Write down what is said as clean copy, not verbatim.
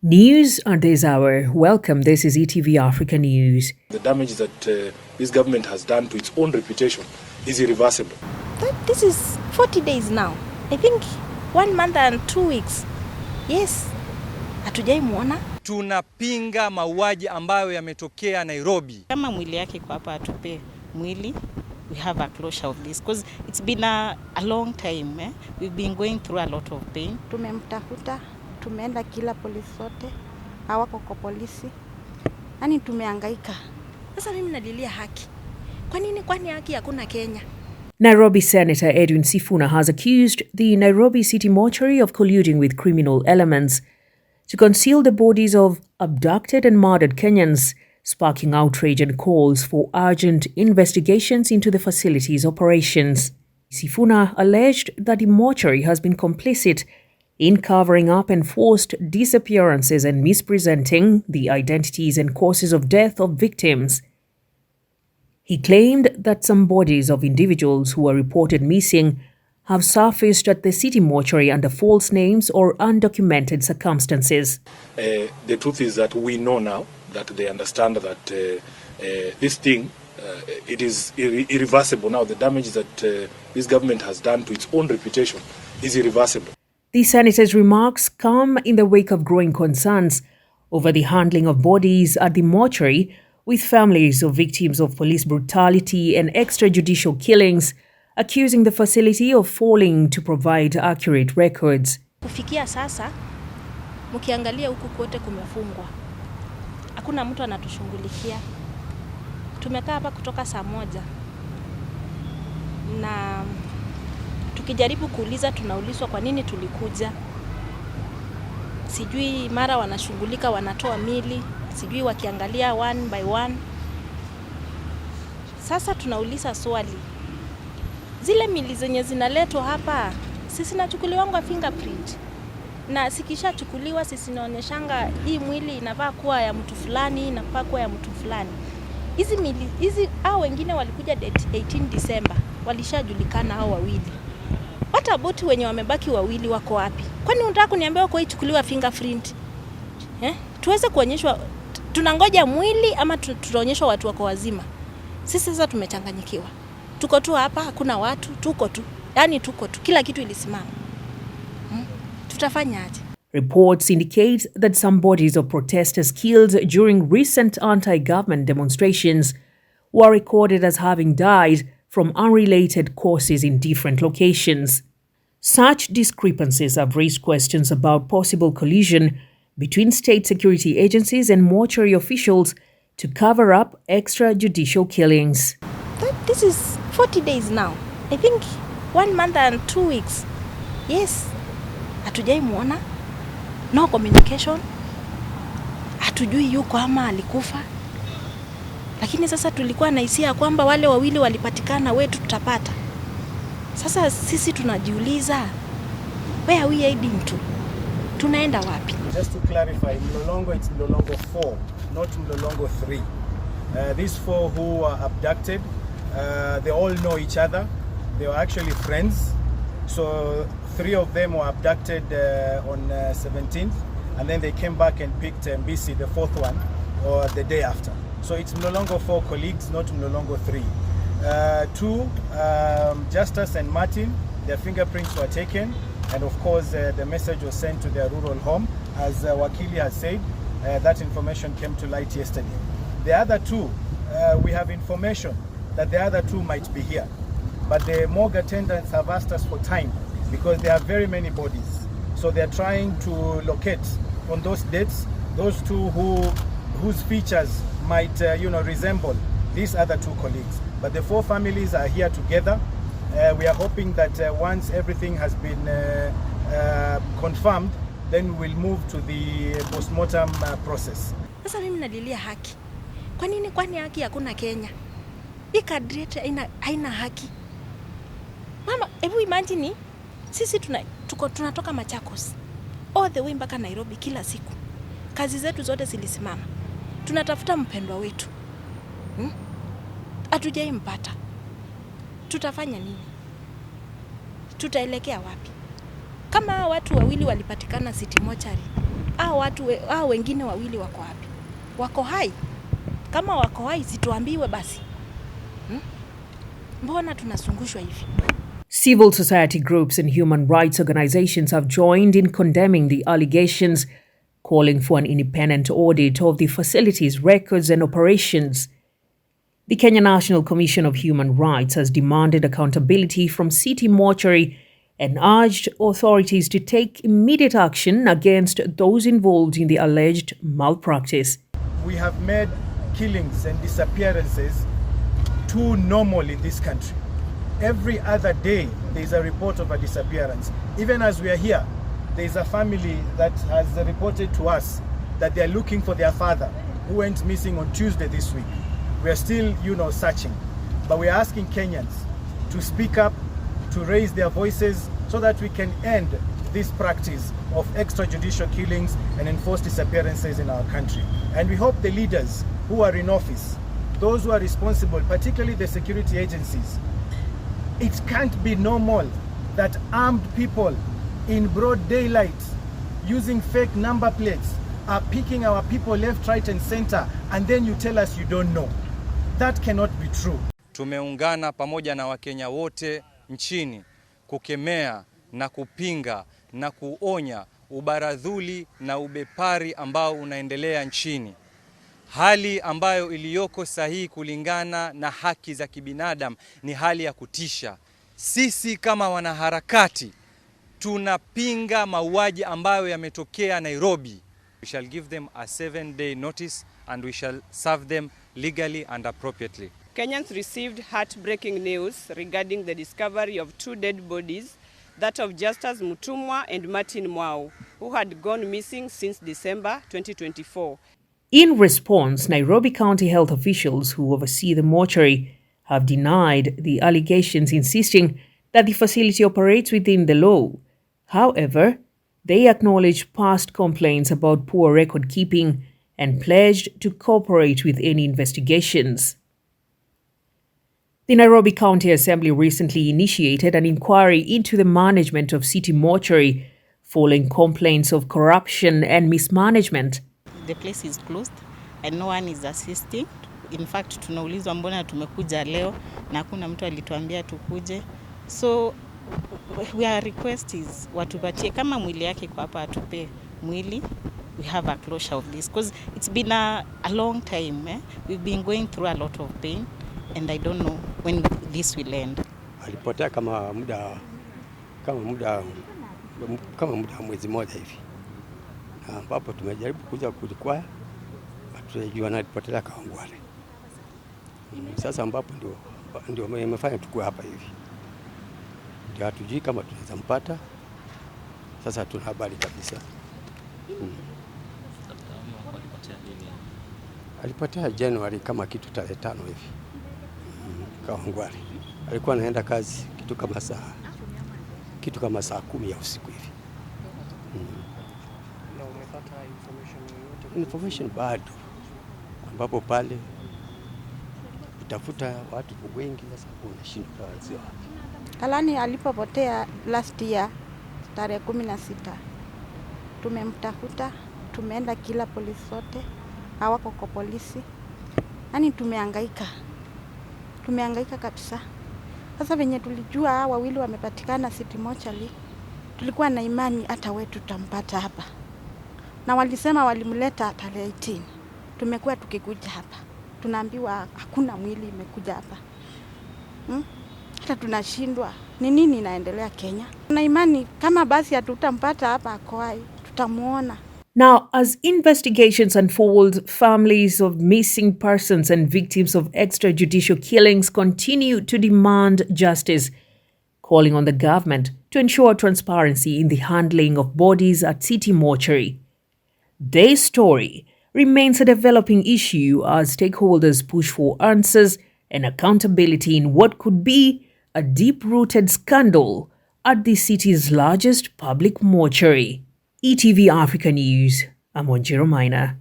News at this hour. Welcome, this is ETV Africa News. The damage that this government has done to its own reputation is irreversible. This is 40 days now. I think 1 month and 2 weeks. Yes, hatujai muona. Tunapinga mauaji ambayo yametokea Nairobi. Kama mwili yake kwa hapa atupe mwili, we have a closure of this because it's been a long time. We've been going through a lot of pain. Tumemtafuta, tumeenda kila polisi sote, hawako kwa polisi. Yaani tumehangaika. Sasa mimi nalilia haki. Kwani haki hakuna Kenya? Nairobi Senator Edwin Sifuna has accused the Nairobi City mortuary of colluding with criminal elements to conceal the bodies of abducted and murdered Kenyans, sparking outrage and calls for urgent investigations into the facility's operations. Sifuna alleged that the mortuary has been complicit in covering up enforced disappearances and misrepresenting the identities and causes of death of victims. He claimed that some bodies of individuals who were reported missing have surfaced at the city mortuary under false names or undocumented circumstances. The truth is that we know now that they understand that this thing, it is irreversible now. The damage that this government has done to its own reputation is irreversible. The senator's remarks come in the wake of growing concerns over the handling of bodies at the mortuary, with families of victims of police brutality and extrajudicial killings accusing the facility of failing to provide accurate records. Kufikia sasa, mkiangalia huku kote kumefungwa. Hakuna mtu anatushughulikia. Tumekaa hapa kutoka saa 1. Na tukijaribu kuuliza tunaulizwa kwa nini tulikuja. Sijui mara wanashughulika wanatoa mili, sijui wakiangalia one by one. Sasa tunauliza swali. Zile mili zenye zinaletwa hapa, sisi nachukuliwanga fingerprint. Na sikishachukuliwa sisi naonyeshanga hii mwili inafaa kuwa ya mtu fulani, inafaa kuwa ya mtu fulani. Hizi mili, hao wengine walikuja date 18 December, walishajulikana hao wawili. What about wenye wamebaki wawili wako wapi? Kwani unataka kuniambia wako ichukuliwa fingerprint? Tuweze kuonyeshwa, tunangoja mwili ama tutaonyeshwa watu wako wazima? Sisi sasa tumechanganyikiwa. Tuko tu hapa, hakuna watu, tuko tu. Yaani tuko tu, kila kitu ilisimama. Tutafanya aje? Reports indicate that some bodies of protesters killed during recent anti-government demonstrations were recorded as having died from unrelated causes in different locations. Such discrepancies have raised questions about possible collusion between state security agencies and mortuary officials to cover up extrajudicial killings. This is 40 days now. I think 1 month and 2 weeks. Yes, hatujai muona. No communication. Hatujui yuko ama alikufa. Lakini sasa tulikuwa na hisia kwamba wale wawili walipatikana, wetu tutapata. Sasa sisi tunajiuliza, where are we heading to? Tunaenda wapi? Just to clarify, Mlolongo, it's Mlolongo 4, not Mlolongo 3. These 4 who were abducted, they all know each other. They were actually friends. So 3 of them were abducted on 17th, and then they came back and picked MBC, the 4th one, or the day after. So it's Mlolongo 4 colleagues, not Mlolongo 3. 2, Justus and Martin, their fingerprints were taken, and of course the message was sent to their rural home. As Wakili has said, that information came to light yesterday. The other 2, we have information that the other 2 might be here. But the morgue attendants have asked us for time because there are very many bodies. So they're trying to locate on those dates those 2 whose features might resemble these other 2 colleagues. But the 4 families are here together. We are hoping that once everything has been confirmed, then we'll move to the postmortem process. Sasa mimi nalilia haki. Kwani haki hakuna Kenya? Hii kadri haina haki. Mama, hebu imagine sisi tunatoka Machakos all the way mpaka Nairobi kila siku. Kazi zetu zote zilisimama. Tunatafuta mpendwa wetu. Hatujai mpata. Tutafanya nini? Tutaelekea wapi? Kama watu wawili walipatikana city mortuary, hao wengine wawili wako wapi? Wako hai? Kama wako hai situambiwe basi. Mbona tunasungushwa hivi? Civil society groups and human rights organizations have joined in condemning the allegations, calling for an independent audit of the facility's records and operations. The Kenya National Commission of Human Rights has demanded accountability from City Mortuary and urged authorities to take immediate action against those involved in the alleged malpractice. We have made killings and disappearances too normal in this country. Every other day there is a report of a disappearance. Even as we are here, there is a family that has reported to us that they are looking for their father who went missing on Tuesday this week. We are still, searching. But we are asking Kenyans to speak up, to raise their voices so that we can end this practice of extrajudicial killings and enforced disappearances in our country. And we hope the leaders who are in office, those who are responsible, particularly the security agencies, it can't be normal that armed people in broad daylight using fake number plates are picking our people left, right and center, and then you tell us you don't know. That cannot be true. Tumeungana pamoja na Wakenya wote nchini kukemea na kupinga na kuonya ubaradhuli na ubepari ambao unaendelea nchini. Hali ambayo iliyoko sahihi kulingana na haki za kibinadamu ni hali ya kutisha. Sisi kama wanaharakati tunapinga mauaji ambayo yametokea Nairobi. We shall give them a 7-day notice and we shall serve them legally and appropriately. Kenyans received heartbreaking news regarding the discovery of 2 dead bodies, that of Justus Mutumwa and Martin Mwau, who had gone missing since December 2024. In response, Nairobi County health officials who oversee the mortuary have denied the allegations, insisting that the facility operates within the law. However, they acknowledged past complaints about poor record keeping and pledged to cooperate with any investigations. The Nairobi County Assembly recently initiated an inquiry into the management of City Mortuary following complaints of corruption and mismanagement. The place is closed and no one is assisting. In fact, tunaulizwa mbona tumekuja leo na hakuna mtu alituambia tukuje. So our request is watupatie kama mwili yake kwa hapa atupe mwili. We have a closure of this because it's been a long time. We've been going through a lot of pain and I don't know when this will end. Alipotea kama muda mwezi mmoja hivi. Na ambapo tumejaribu kuja kulikwaya, hatujua alipotelea Kawangware. Sasa ambapo ndio imefanya tukue hapa hivi. Ndio hatujui kama tunaweza mpata. Sasa hatuna habari kabisa. Alipotea January kama kitu tarehe 5 hivi. Kawangware. Alikuwa anaenda kazi kitu kama saa 10 ya usiku hivi. Na umepata information bado, ambapo pale utafuta watu wengi, sasa unashindwa wazio. Kalani alipopotea last year tarehe 16. Tumemtafuta, tumeenda kila polisi sote, hawako kwa polisi. Yaani tumehangaika kabisa. Sasa venye tulijua wawili wamepatikana City Mortuary, tulikuwa na imani hata wetu tutampata hapa. Na walisema walimleta tarehe 18. Tumekuwa tukikuja hapa, tunaambiwa hakuna mwili imekuja hapa. Hata tunashindwa ni nini inaendelea Kenya. Tuna imani kama basi hatutampata hapa Akoai, tutamuona. Now, as investigations unfold, families of missing persons and victims of extrajudicial killings continue to demand justice, calling on the government to ensure transparency in the handling of bodies at City Mortuary. Their story remains a developing issue as stakeholders push for answers and accountability in what could be a deep-rooted scandal at the city's largest public mortuary. ETV Africa News, I'm Wanjiro Maina.